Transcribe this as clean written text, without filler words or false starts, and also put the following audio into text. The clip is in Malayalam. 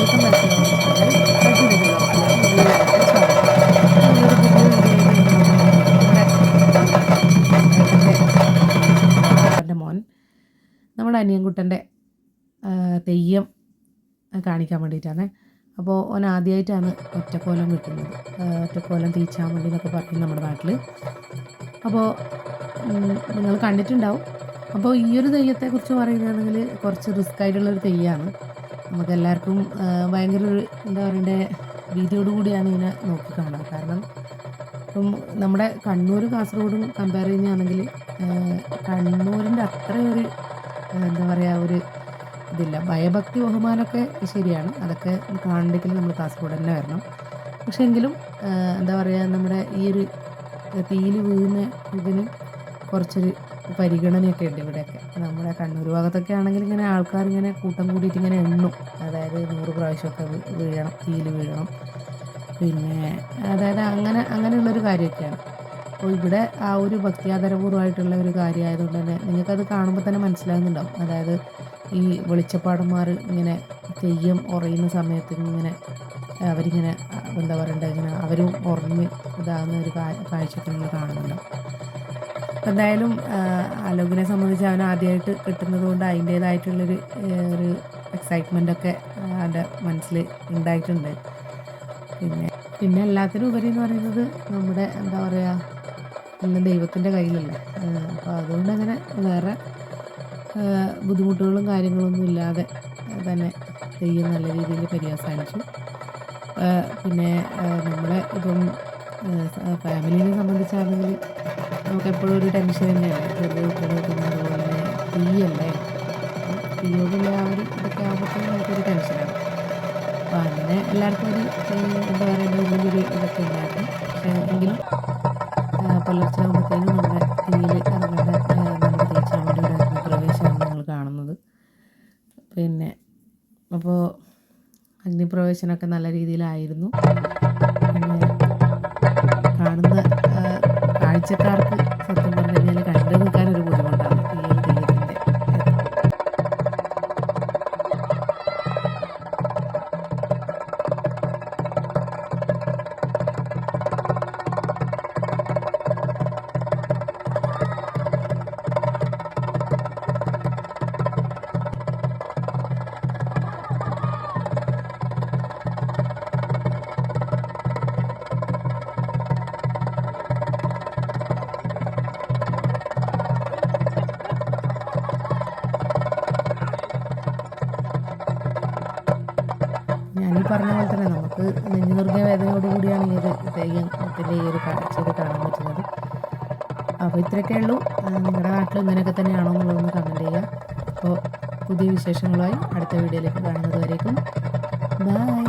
Welcome back to our channel Ajith ബ്ലോഗ്സിലേക്ക് വീഡിയോയിലേക്ക് സ്വാഗതം. ഈ ഒരു പുതിയ വീഡിയോയിൽ മോൻ നമ്മുടെ അനിയൻകുട്ടൻ്റെ തെയ്യം കാണിക്കാൻ വേണ്ടിയിട്ടാണ്. അപ്പോൾ ഓൻ ആദ്യമായിട്ടാണ് ഒറ്റക്കോലം കിട്ടുന്നത്. ഒറ്റക്കോലം തീച്ചാമണ്ടി എന്നൊക്കെ പറയും നമ്മുടെ നാട്ടിൽ. അപ്പോൾ നിങ്ങൾ കണ്ടിട്ടുണ്ടാവും. അപ്പോൾ ഈ ഒരു തെയ്യത്തെക്കുറിച്ച് പറയുകയാണെങ്കിൽ കുറച്ച് റിസ്ക് ആയിട്ടുള്ളൊരു തെയ്യമാണ്. നമുക്കെല്ലാവർക്കും ഭയങ്കര ഒരു എന്താ പറയണ്ടേ ഭീതിയോടു കൂടിയാണ് ഇതിനെ നോക്കി കാണുക. കാരണം ഇപ്പം നമ്മുടെ കണ്ണൂർ കാസർഗോഡും കമ്പയർ ചെയ്യുകയാണെങ്കിൽ കണ്ണൂരിൻ്റെ അത്രയൊരു എന്താ പറയുക ഒരു ഇതില്ല. ഭയഭക്തി ബഹുമാനമൊക്കെ ശരിയാണ്, അതൊക്കെ കാണണമെങ്കിൽ നമ്മൾ കാസർഗോഡ് തന്നെ വരണം. പക്ഷേ എങ്കിലും എന്താ പറയുക നമ്മുടെ ഈ ഒരു തീയിൽ വീഴുന്ന ഇതിന് കുറച്ചൊരു പരിഗണനയൊക്കെ ഉണ്ട് ഇവിടെയൊക്കെ. നമ്മുടെ കണ്ണൂർ ഭാഗത്തൊക്കെ ആണെങ്കിൽ ഇങ്ങനെ ആൾക്കാർ ഇങ്ങനെ കൂട്ടം കൂടിയിട്ട് ഇങ്ങനെ എണ്ണും. അതായത് 100 പ്രാവശ്യമൊക്കെ വീഴണം, തീയിൽ വീഴണം. പിന്നെ അതായത് അങ്ങനെയുള്ളൊരു കാര്യമൊക്കെയാണ്. അപ്പോൾ ഇവിടെ ആ ഒരു ഭക്തിയാദരപൂർവ്വമായിട്ടുള്ള ഒരു കാര്യമായതുകൊണ്ട് തന്നെ നിങ്ങൾക്കത് കാണുമ്പോൾ തന്നെ മനസ്സിലാകുന്നുണ്ടാവും. അതായത് ഈ വെളിച്ചപ്പാടന്മാർ ഇങ്ങനെ തെയ്യം ഉറയുന്ന സമയത്ത് ഇങ്ങനെ അവരിങ്ങനെ എന്താ പറയണ്ടേ ഇങ്ങനെ അവരും ഉറഞ്ഞ് ഇതാകുന്ന ഒരു കാഴ്ചയൊക്കെ നിങ്ങൾ കാണുന്നുണ്ടാവും. എന്തായാലും അലോകിനെ സംബന്ധിച്ച് അവൻ ആദ്യമായിട്ട് കിട്ടുന്നത് കൊണ്ട് അതിൻ്റേതായിട്ടുള്ളൊരു ഒരു എക്സൈറ്റ്മെൻറ്റൊക്കെ അവൻ്റെ മനസ്സിൽ ഉണ്ടായിട്ടുണ്ട്. പിന്നെ എല്ലാത്തിനും ഉപരി എന്ന് പറയുന്നത് നമ്മുടെ എന്താ പറയുക എല്ലാം ദൈവത്തിൻ്റെ കയ്യിലല്ലേ. അപ്പോൾ അതുകൊണ്ട് അങ്ങനെ വേറെ ബുദ്ധിമുട്ടുകളും കാര്യങ്ങളൊന്നും ഇല്ലാതെ തന്നെ തെയ്യം നല്ല രീതിയിൽ പര്യവസാനിച്ചു. പിന്നെ നമ്മളെ ഇപ്പം ഫാമിലിനെ സംബന്ധിച്ചാണെങ്കിൽ നമുക്കെപ്പോഴും ഒരു ടെൻഷൻ തന്നെയാണ്. ചെറിയ കുട്ടികൾ വെക്കുന്നത് പോലെ തീയല്ലേ, തീയോടുള്ള ആ ഒരു ഇതൊക്കെ ആകുമ്പോഴത്തേക്കും നമുക്കൊരു ടെൻഷനാണ്. അപ്പോൾ അങ്ങനെ എല്ലാവർക്കും ഒരു എന്താ പറയുക ഉള്ളിലൊരു ഇതൊക്കെ ഉണ്ടായിരുന്നു. പക്ഷേ എങ്കിലും പുലർച്ചെ ആകുമ്പോഴത്തേനും നമ്മുടെ തീയിൽ ഇറങ്ങേണ്ട നമ്മുടെ തീച്ചാമണ്ടിയുടെ അഗ്നിപ്രവേശമാണ് നിങ്ങൾ കാണുന്നത്. പിന്നെ അപ്പോൾ അഗ്നിപ്രവേശനമൊക്കെ നല്ല രീതിയിലായിരുന്നു. പിന്നെ കാണുന്ന കാഴ്ചക്കാർക്ക് സത്യം പറഞ്ഞു കഴിഞ്ഞാൽ കണ്ടു നിൽക്കാനൊരു ബുദ്ധിമുട്ടാണ് ഈ ഒരു തെയ്യത്തിൻ്റെ. ഞാനീ പറഞ്ഞ പോലെ തന്നെ നമുക്ക് നെഞ്ചുനിർത്തിയ വേദനയോടുകൂടിയാണ് ഈ ഒരു തെയ്യത്തിൻ്റെ ഈ ഒരു കാഴ്ചയൊക്കെ കാണാൻ പറ്റുന്നത്. അപ്പോൾ ഇത്രയൊക്കെ ഉള്ളൂ. നിങ്ങളുടെ നാട്ടിൽ ഇങ്ങനെയൊക്കെ തന്നെയാണോ എന്നുള്ളതൊന്ന് കമൻറ്റ് ചെയ്യുക. അപ്പോൾ പുതിയ വിശേഷങ്ങളുമായി അടുത്ത വീഡിയോയിലേക്ക് കാണുന്നത് വരേക്കും ബൈ.